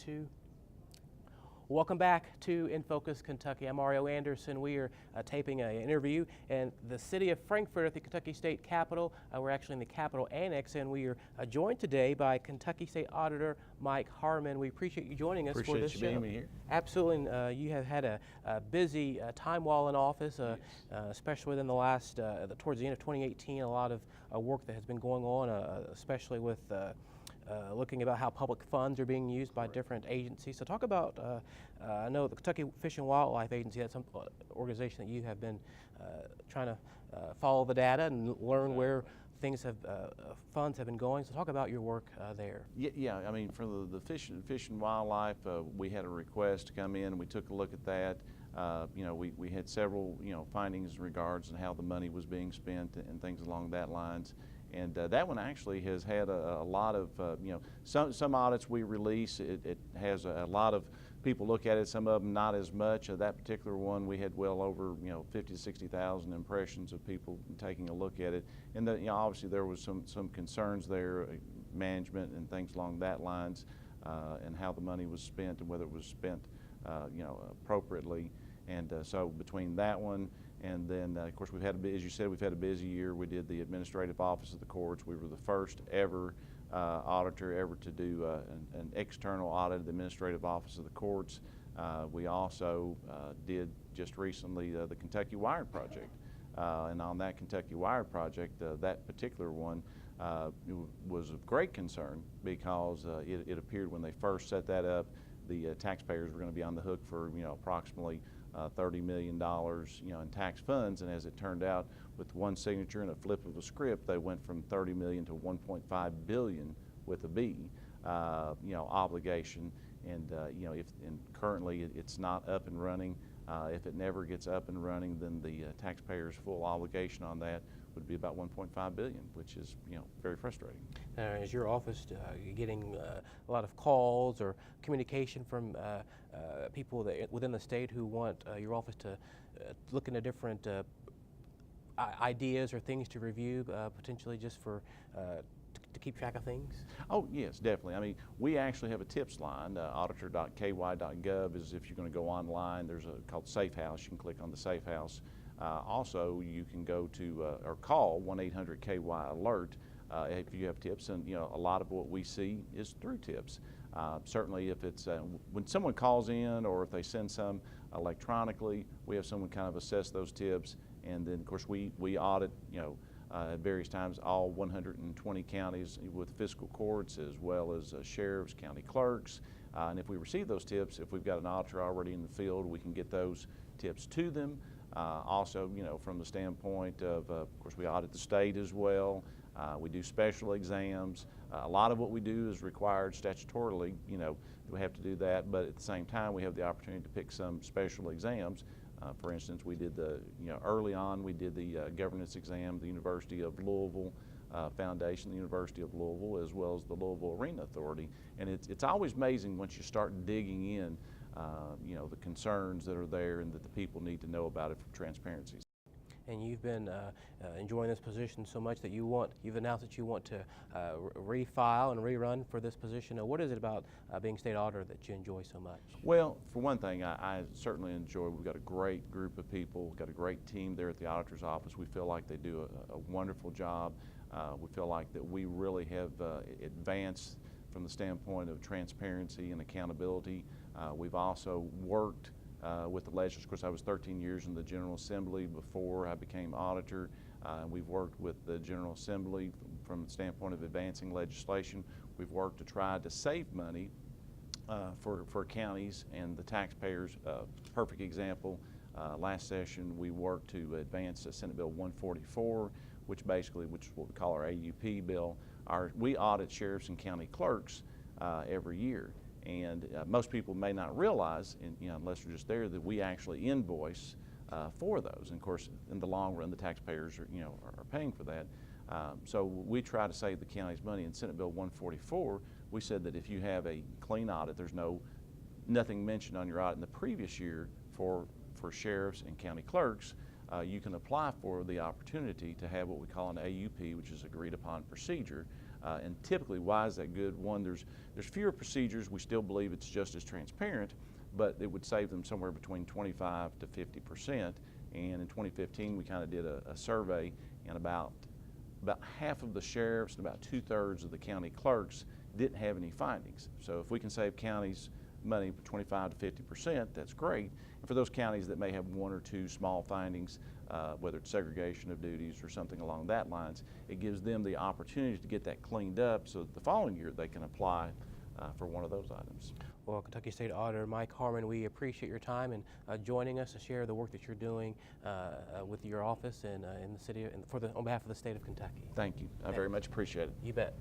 2. Welcome back to In Focus Kentucky. I'm Mario Anderson. We are taping an interview in the city of Frankfort at the Kentucky State Capitol. We're actually in the Capitol Annex, and we are joined today by Kentucky State Auditor Mike Harmon. We appreciate you joining us for this show. Appreciate you being here. Absolutely. You have had a busy time while in office, Yes. especially within the last, towards the end of 2018, a lot of work that has been going on, especially with looking about how public funds are being used by different agencies. So talk about, I know the Kentucky Fish and Wildlife Agency, that's some organization that you have been trying to follow the data and learn where things have, funds have been going. So talk about your work there. Yeah, I mean, for the fish and wildlife, we had a request to come in, and we took a look at that. We had several, findings in regards to how the money was being spent and things along that lines. And that one actually has had a lot of, some audits we release, it has a lot of people look at it, some of them not as much. That particular one, we had well over, 50 to 60,000 impressions of people taking a look at it. And obviously there was some concerns there, management and things along that lines, and how the money was spent and whether it was spent, appropriately. And so between that one, and then, of course, we've had, as you said, we've had a busy year. We did the Administrative Office of the Courts. We were the first ever auditor ever to do an external audit of the Administrative Office of the Courts. We also did just recently the Kentucky Wired Project. And on that Kentucky Wired Project, that particular one was of great concern because it appeared when they first set that up, the taxpayers were going to be on the hook for, approximately $30 million, in tax funds, and as it turned out, with one signature and a flip of a script, they went from 30 million to 1.5 billion with a B, obligation. And and currently it's not up and running. If it never gets up and running, then the taxpayer's full obligation on that would be about 1.5 billion, which is very frustrating. Is your office getting a lot of calls or communication from people within the state who want your office to look into different ideas or things to review, potentially just for to keep track of things? Oh yes, definitely. I mean, we actually have a tips line. Auditor.ky.gov is if you're going to go online. There's called Safe House. You can click on the Safe House. Also, you can go to or call 1-800-KY-ALERT if you have tips, and a lot of what we see is through tips. Certainly, if it's when someone calls in or if they send some electronically, we have someone kind of assess those tips, and then of course we audit at various times all 120 counties with fiscal courts as well as sheriffs, county clerks, and if we receive those tips, if we've got an auditor already in the field, we can get those tips to them. Also, from the standpoint of course, we audit the state as well. We do special exams. A lot of what we do is required statutorily, we have to do that, but at the same time, we have the opportunity to pick some special exams. For instance, we did early on, we did the governance exam, the University of Louisville Foundation, the University of Louisville, as well as the Louisville Arena Authority. And it's always amazing once you start digging in, the concerns that are there and that the people need to know about it for transparency. And you've been enjoying this position so much that you've announced that you want to refile and rerun for this position. Now, what is it about being state auditor that you enjoy so much? Well, for one thing, I certainly enjoy, we've got a great group of people, we've got a great team there at the auditor's office. We feel like they do a wonderful job. We feel like that we really have advanced from the standpoint of transparency and accountability. We've also worked with the legislature. Of course, I was 13 years in the General Assembly before I became auditor. We've worked with the General Assembly from the standpoint of advancing legislation. We've worked to try to save money for counties and the taxpayers. Perfect example, last session we worked to advance Senate Bill 144, which is what we call our AUP bill. We audit sheriffs and county clerks every year. And most people may not realize, unless they're just there, that we actually invoice for those. And of course, in the long run, the taxpayers are paying for that. So we try to save the county's money. In Senate Bill 144, we said that if you have a clean audit, there's nothing mentioned on your audit in the previous year for sheriffs and county clerks, you can apply for the opportunity to have what we call an AUP, which is agreed upon procedure. And typically, why is that good? One, there's fewer procedures. We still believe it's just as transparent, but it would save them somewhere between 25 to 50%. And in 2015, we kind of did a survey, and about half of the sheriffs and about 2/3 of the county clerks didn't have any findings. So if we can save counties money 25 to 50%, that's great. And for those counties that may have one or two small findings, whether it's segregation of duties or something along that lines, it gives them the opportunity to get that cleaned up so that the following year they can apply for one of those items. Well, Kentucky State Auditor Mike Harmon, we appreciate your time and joining us to share the work that you're doing with your office and in the city and on behalf of the state of Kentucky. Thank you. I very much appreciate it. You bet.